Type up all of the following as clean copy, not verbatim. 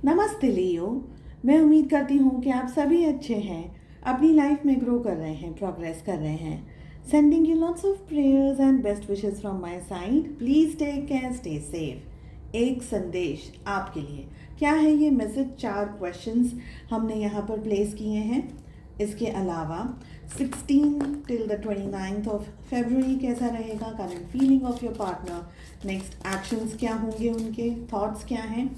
नमस्ते लियो। मैं उम्मीद करती हूँ कि आप सभी अच्छे हैं, अपनी लाइफ में ग्रो कर रहे हैं, प्रोग्रेस कर रहे हैं। Sending you lots of prayers and best wishes from my side. Please take care, stay safe. एक संदेश आपके लिए। क्या है ये मैसेज? 4 क्वेश्चंस हमने यहाँ पर प्लेस किए हैं। इसके अलावा 16 till the 29th of February कैसा रहेगा, current feeling of your partner, next actions क्या होंगे, उनके थॉट्स क्या हैं,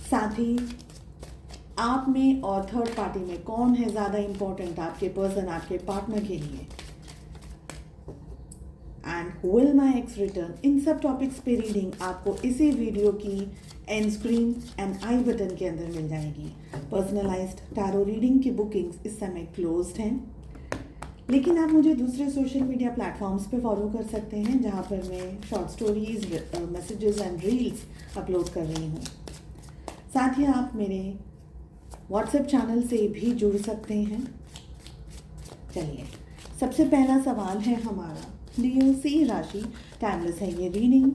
साथ ही आप में और थर्ड पार्टी में कौन है ज़्यादा इम्पोर्टेंट, आपके पर्सन, आपके पार्टनर के लिए, and will my ex return. इन सब टॉपिक्स पे रीडिंग आपको इसी वीडियो की end screen and I button के अंदर मिल जाएगी। पर्सनलाइज्ड टैरो रीडिंग की बुकिंग्स इस समय क्लोज्ड हैं, लेकिन आप मुझे दूसरे सोशल मीडिया प्लेटफॉर्म्स पे फॉलो कर सकते हैं, जहाँ पर मैं short stories, messages and reels upload कर रही हूँ। साथ ही आप मेरे व्हाट्सएप चैनल से भी जुड़ सकते हैं। चलिए, सबसे पहला सवाल है हमारा लियो सी राशि। टाइमलेस है ये रीडिंग।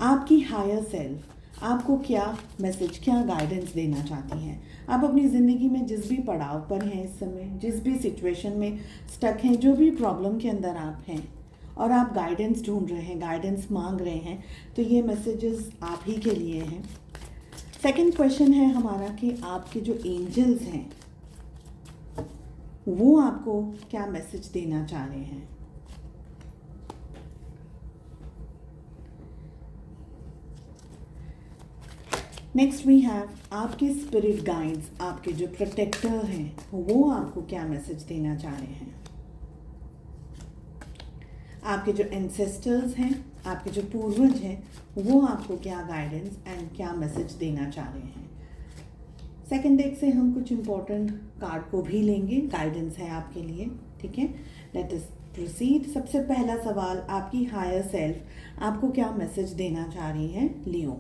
आपकी हायर सेल्फ आपको क्या मैसेज, क्या गाइडेंस देना चाहती हैं? आप अपनी ज़िंदगी में जिस भी पड़ाव पर हैं इस समय, जिस भी सिचुएशन में स्टक हैं, जो भी प्रॉब्लम के अंदर आप हैं और आप गाइडेंस ढूंढ रहे हैं, गाइडेंस मांग रहे हैं, तो ये मैसेजेस आप ही के लिए हैं। सेकंड क्वेश्चन है हमारा कि आपके जो एंजल्स हैं वो आपको क्या मैसेज देना चाह रहे हैं। नेक्स्ट वी हैव आपके स्पिरिट गाइड्स, आपके जो प्रोटेक्टर हैं वो आपको क्या मैसेज देना चाह रहे हैं। आपके जो एंसेस्टर्स हैं, आपके जो पूर्वज हैं, वो आपको क्या गाइडेंस एंड क्या मैसेज देना चाह रहे हैं। सेकंड डेक से हम कुछ इंपॉर्टेंट कार्ड को भी लेंगे, गाइडेंस है आपके लिए। ठीक है, लेट अस प्रोसीड। सबसे पहला सवाल, आपकी हायर सेल्फ आपको क्या मैसेज देना चाह रही है Leo.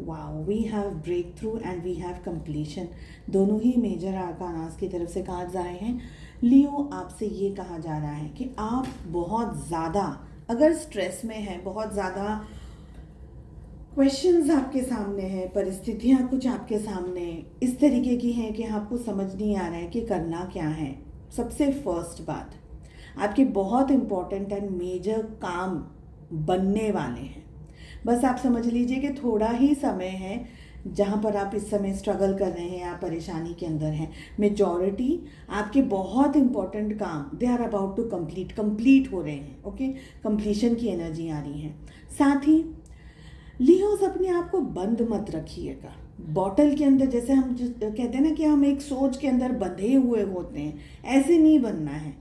Wow, we have breakthrough and we have completion. दोनों ही मेजर आर्कानास की तरफ से कार्ड्स आए हैं। लियो, आपसे ये कहा जा रहा है कि आप बहुत ज़्यादा अगर स्ट्रेस में हैं, बहुत ज़्यादा क्वेश्चंस आपके सामने हैं, परिस्थितियाँ कुछ आपके सामने इस तरीके की हैं कि आपको समझ नहीं आ रहा है कि करना क्या है। सबसे फर्स्ट बात, आपके बहुत इम्पोर्टेंट एंड मेजर काम बनने वाले हैं। बस आप समझ लीजिए कि थोड़ा ही समय है जहाँ पर आप इस समय स्ट्रगल कर रहे हैं, आप परेशानी के अंदर हैं। मेजॉरिटी आपके बहुत इंपॉर्टेंट काम they are about to complete हो रहे हैं। ओके, कंप्लीशन की एनर्जी आ रही है। साथ ही लियोस, अपने आप को बंद मत रखिएगा बॉटल के अंदर। जैसे हम कहते हैं ना कि हम एक सोच के अंदर बंधे हुए होते हैं, ऐसे नहीं बनना है।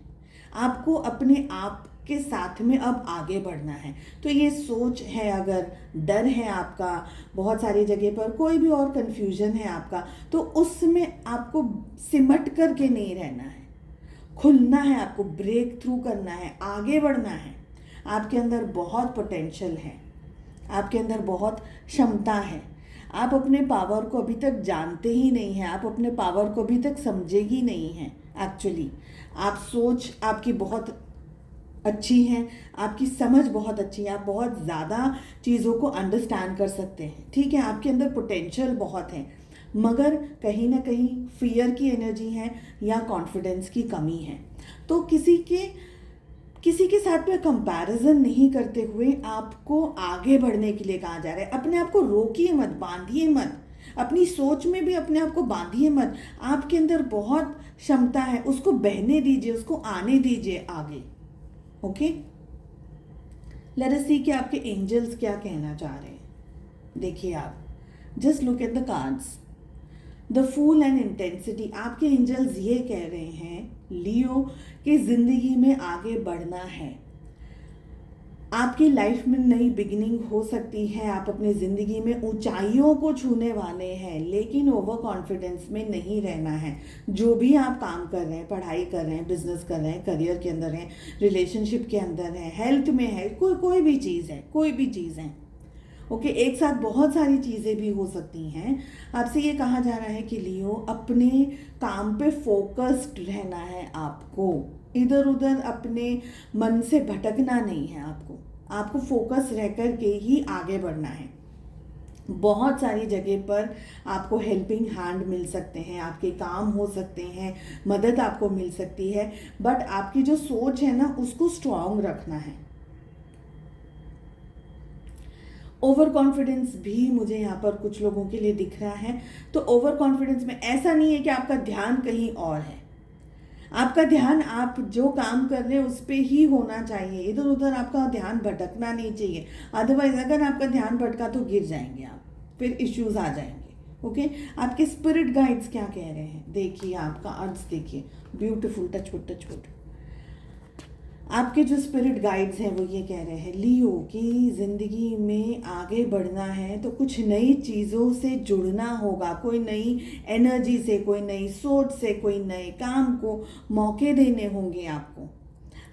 आपको अपने आप के साथ में अब आगे बढ़ना है। तो ये सोच है, अगर डर है आपका, बहुत सारी जगह पर कोई भी और कन्फ्यूजन है आपका, तो उसमें आपको सिमट करके नहीं रहना है, खुलना है, आपको ब्रेक थ्रू करना है, आगे बढ़ना है। आपके अंदर बहुत पोटेंशियल है, आपके अंदर बहुत क्षमता है। आप अपने पावर को अभी तक जानते ही नहीं हैं, आप अपने पावर को अभी तक समझे ही नहीं हैं। एक्चुअली आप सोच आपकी बहुत अच्छी है, आपकी समझ बहुत अच्छी है, आप बहुत ज़्यादा चीज़ों को अंडरस्टैंड कर सकते हैं। ठीक है, आपके अंदर पोटेंशियल बहुत है, मगर कहीं ना कहीं फियर की एनर्जी है या कॉन्फिडेंस की कमी है। तो किसी के साथ में कंपैरिजन नहीं करते हुए आपको आगे बढ़ने के लिए कहा जा रहा है। अपने आप को रोकिए मत, बांधिए मत, अपनी सोच में भी अपने आप को बांधिए मत। आपके अंदर बहुत क्षमता है, उसको बहने दीजिए, उसको आने दीजिए आगे। ओके, लेट अस सी कि आपके एंजल्स क्या कहना चाह रहे हैं। देखिए, आप just look at the cards, the fool and intensity. आपके एंजल्स ये कह रहे हैं लियो कि जिंदगी में आगे बढ़ना है। आपकी लाइफ में नई बिगिनिंग हो सकती है, आप अपनी ज़िंदगी में ऊंचाइयों को छूने वाले हैं, लेकिन ओवर कॉन्फिडेंस में नहीं रहना है। जो भी आप काम कर रहे हैं, पढ़ाई कर रहे हैं, बिजनेस कर रहे हैं, करियर के अंदर हैं, रिलेशनशिप के अंदर है, हेल्थ में है, कोई भी चीज़ है, कोई भी चीज़ है। ओके, एक साथ बहुत सारी चीज़ें भी हो सकती हैं। आपसे ये कहा जा रहा है कि लियो, अपने काम पे फोकस्ड रहना है आपको, इधर उधर अपने मन से भटकना नहीं है। आपको फोकस रह कर के ही आगे बढ़ना है। बहुत सारी जगह पर आपको हेल्पिंग हैंड मिल सकते हैं, आपके काम हो सकते हैं, मदद आपको मिल सकती है, बट आपकी जो सोच है ना उसको स्ट्रांग रखना है। ओवर कॉन्फिडेंस भी मुझे यहाँ पर कुछ लोगों के लिए दिख रहा है। तो ओवर कॉन्फिडेंस में ऐसा नहीं है कि आपका ध्यान कहीं और है, आपका ध्यान आप जो काम कर रहे हैं उस पर ही होना चाहिए, इधर उधर आपका ध्यान भटकना नहीं चाहिए। अदरवाइज अगर आपका ध्यान भटका तो गिर जाएंगे आप, फिर इश्यूज आ जाएंगे। ओके, आपके स्पिरिट गाइड्स क्या कह रहे हैं देखिए, आपका अर्थ देखिए, ब्यूटीफुल, टचवुड टचवुड। आपके जो स्पिरिट गाइड्स हैं वो ये कह रहे हैं लियो कि ज़िंदगी में आगे बढ़ना है तो कुछ नई चीज़ों से जुड़ना होगा, कोई नई एनर्जी से, कोई नई सोच से, कोई नए काम को मौके देने होंगे आपको।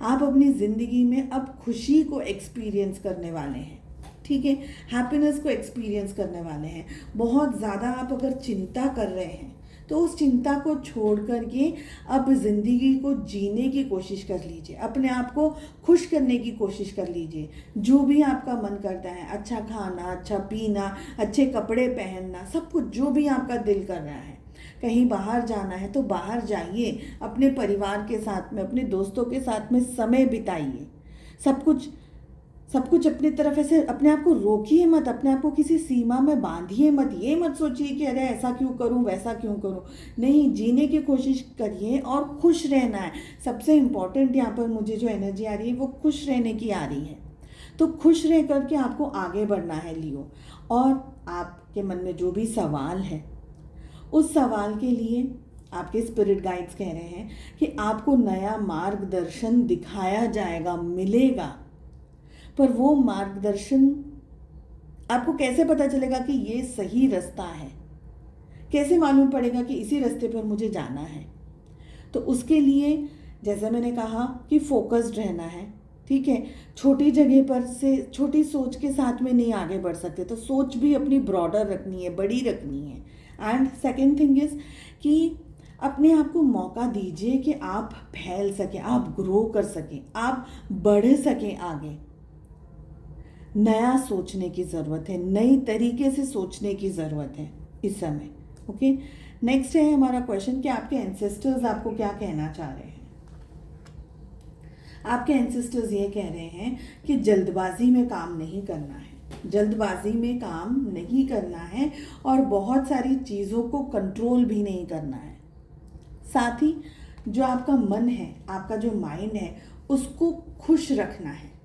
आप अपनी ज़िंदगी में अब खुशी को एक्सपीरियंस करने वाले हैं, ठीक है, हैप्पीनेस को एक्सपीरियंस करने वाले हैं। बहुत ज़्यादा आप अगर चिंता कर रहे हैं तो उस चिंता को छोड़ करके अब ज़िंदगी को जीने की कोशिश कर लीजिए, अपने आप को खुश करने की कोशिश कर लीजिए। जो भी आपका मन करता है, अच्छा खाना, अच्छा पीना, अच्छे कपड़े पहनना, सब कुछ जो भी आपका दिल कर रहा है, कहीं बाहर जाना है तो बाहर जाइए, अपने परिवार के साथ में, अपने दोस्तों के साथ में समय बिताइए। सब कुछ अपनी तरफ ऐसे अपने आप को रोकिए मत, अपने आप को किसी सीमा में बांधिए मत। ये मत सोचिए कि अरे ऐसा क्यों करूं, वैसा क्यों करूं। नहीं, जीने की कोशिश करिए और खुश रहना है। सबसे इम्पॉर्टेंट यहाँ पर मुझे जो एनर्जी आ रही है वो खुश रहने की आ रही है। तो खुश रह करके आपको आगे बढ़ना है लियो। और आपके मन में जो भी सवाल है उस सवाल के लिए आपके स्पिरिट गाइड्स कह रहे हैं कि आपको नया मार्गदर्शन दिखाया जाएगा, मिलेगा। पर वो मार्गदर्शन आपको कैसे पता चलेगा कि ये सही रास्ता है, कैसे मालूम पड़ेगा कि इसी रास्ते पर मुझे जाना है। तो उसके लिए जैसे मैंने कहा कि फोकस्ड रहना है, ठीक है। छोटी जगह पर से छोटी सोच के साथ में नहीं आगे बढ़ सकते, तो सोच भी अपनी ब्रॉडर रखनी है, बड़ी रखनी है। एंड सेकेंड थिंग इज कि अपने आप को मौका दीजिए कि आप फैल सकें, आप ग्रो कर सकें, आप बढ़ सकें आगे। नया सोचने की ज़रूरत है, नई तरीके से सोचने की ज़रूरत है इस समय। ओके, नेक्स्ट है हमारा क्वेश्चन कि आपके एंसेस्टर्स आपको क्या कहना चाह रहे हैं। आपके एंसेस्टर्स ये कह रहे हैं कि जल्दबाजी में काम नहीं करना है, जल्दबाजी में काम नहीं करना है और बहुत सारी चीज़ों को कंट्रोल भी नहीं करना है। साथ ही जो आपका मन है, आपका जो माइंड है, उसको खुश रखना है,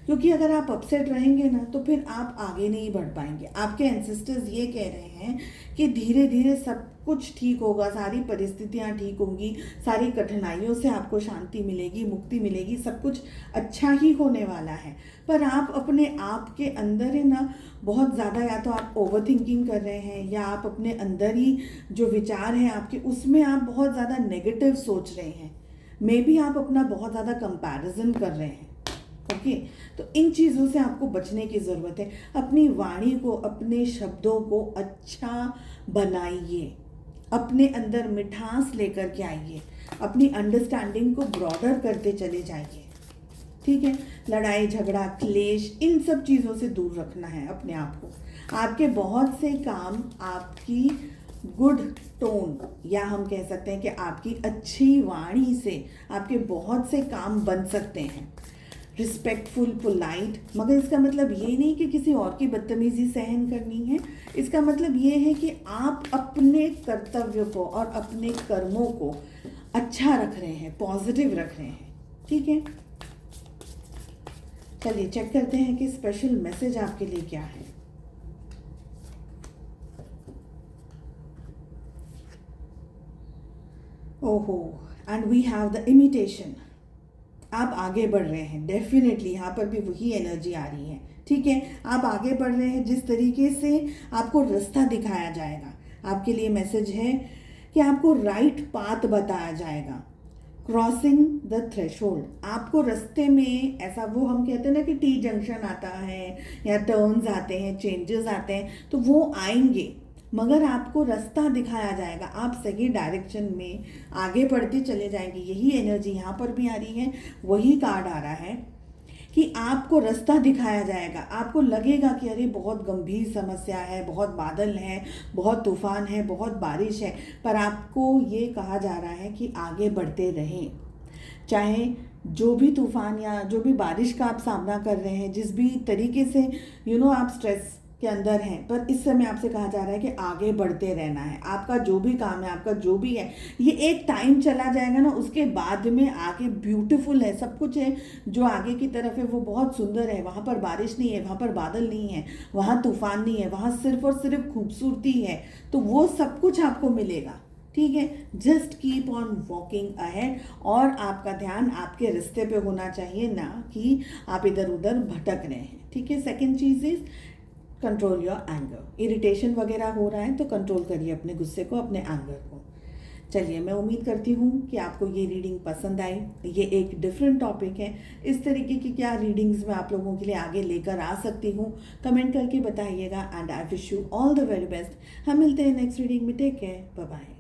क्योंकि अगर आप अपसेट रहेंगे ना तो फिर आप आगे नहीं बढ़ पाएंगे। आपके एंसेस्टर्स ये कह रहे हैं कि धीरे धीरे सब कुछ ठीक होगा, सारी परिस्थितियाँ ठीक होंगी, सारी कठिनाइयों से आपको शांति मिलेगी, मुक्ति मिलेगी, सब कुछ अच्छा ही होने वाला है। पर आप अपने आप के अंदर है ना बहुत ज़्यादा, या तो आप ओवर थिंकिंग कर रहे हैं या आप अपने अंदर ही जो विचार हैं आपके उसमें आप बहुत ज़्यादा नेगेटिव सोच रहे हैं। मे बी आप अपना बहुत ज़्यादा कंपैरिजन कर रहे हैं। ओके, तो इन चीज़ों से आपको बचने की ज़रूरत है। अपनी वाणी को, अपने शब्दों को अच्छा बनाइए, अपने अंदर मिठास लेकर के आइए, अपनी अंडरस्टैंडिंग को ब्रॉडर करते चले जाइए, ठीक है। लड़ाई झगड़ा क्लेश इन सब चीज़ों से दूर रखना है अपने आप को। आपके बहुत से काम आपकी गुड टोन, या हम कह सकते हैं कि आपकी अच्छी वाणी से आपके बहुत से काम बन सकते हैं। रिस्पेक्टफुल, पोलाइट, मगर इसका मतलब ये नहीं कि किसी और की बदतमीजी सहन करनी है। इसका मतलब ये है कि आप अपने कर्तव्य को और अपने कर्मों को अच्छा रख रहे हैं, पॉजिटिव रख रहे हैं, ठीक है। चलिए चेक करते हैं कि स्पेशल मैसेज आपके लिए क्या है। ओहो, and we have the imitation. आप आगे बढ़ रहे हैं, डेफिनेटली यहाँ पर भी वही एनर्जी आ रही है, ठीक है। आप आगे बढ़ रहे हैं, जिस तरीके से आपको रास्ता दिखाया जाएगा, आपके लिए मैसेज है कि आपको राइट पाथ बताया जाएगा। क्रॉसिंग द थ्रेशोल्ड, आपको रास्ते में ऐसा, वो हम कहते हैं ना कि टी जंक्शन आता है या टर्न्स आते हैं, चेंजेस आते हैं, तो वो आएंगे, मगर आपको रास्ता दिखाया जाएगा, आप सही डायरेक्शन में आगे बढ़ते चले जाएंगे। यही एनर्जी यहाँ पर भी आ रही है, वही कार्ड आ रहा है कि आपको रास्ता दिखाया जाएगा। आपको लगेगा कि अरे बहुत गंभीर समस्या है, बहुत बादल हैं, बहुत तूफान है, बहुत बारिश है, पर आपको ये कहा जा रहा है कि आगे बढ़ते रहें। चाहे जो भी तूफान या जो भी बारिश का आप सामना कर रहे हैं, जिस भी तरीके से आप स्ट्रेस के अंदर हैं, पर इस समय आपसे कहा जा रहा है कि आगे बढ़ते रहना है। आपका जो भी काम है, आपका जो भी है, ये एक टाइम चला जाएगा ना, उसके बाद में आगे ब्यूटीफुल है, सब कुछ है जो आगे की तरफ है वो बहुत सुंदर है। वहाँ पर बारिश नहीं है, वहाँ पर बादल नहीं है, वहाँ तूफान नहीं है, वहाँ सिर्फ और सिर्फ खूबसूरती है। तो वो सब कुछ आपको मिलेगा, ठीक है। Just keep on walking ahead, और आपका ध्यान आपके रास्ते पे होना चाहिए, ना कि आप इधर उधर भटक रहे हैं, ठीक है। Second cheese is control your anger. Irritation वगैरह हो रहा है तो कंट्रोल करिए अपने गुस्से को, अपने एंगर को। चलिए, मैं उम्मीद करती हूँ कि आपको ये रीडिंग पसंद आई। ये एक डिफरेंट टॉपिक है। इस तरीके की क्या रीडिंग्स मैं आप लोगों के लिए आगे लेकर आ सकती हूँ, कमेंट करके बताइएगा। And I wish you all the very best. हम मिलते हैं नेक्स्ट रीडिंग में। Take care, bye bye.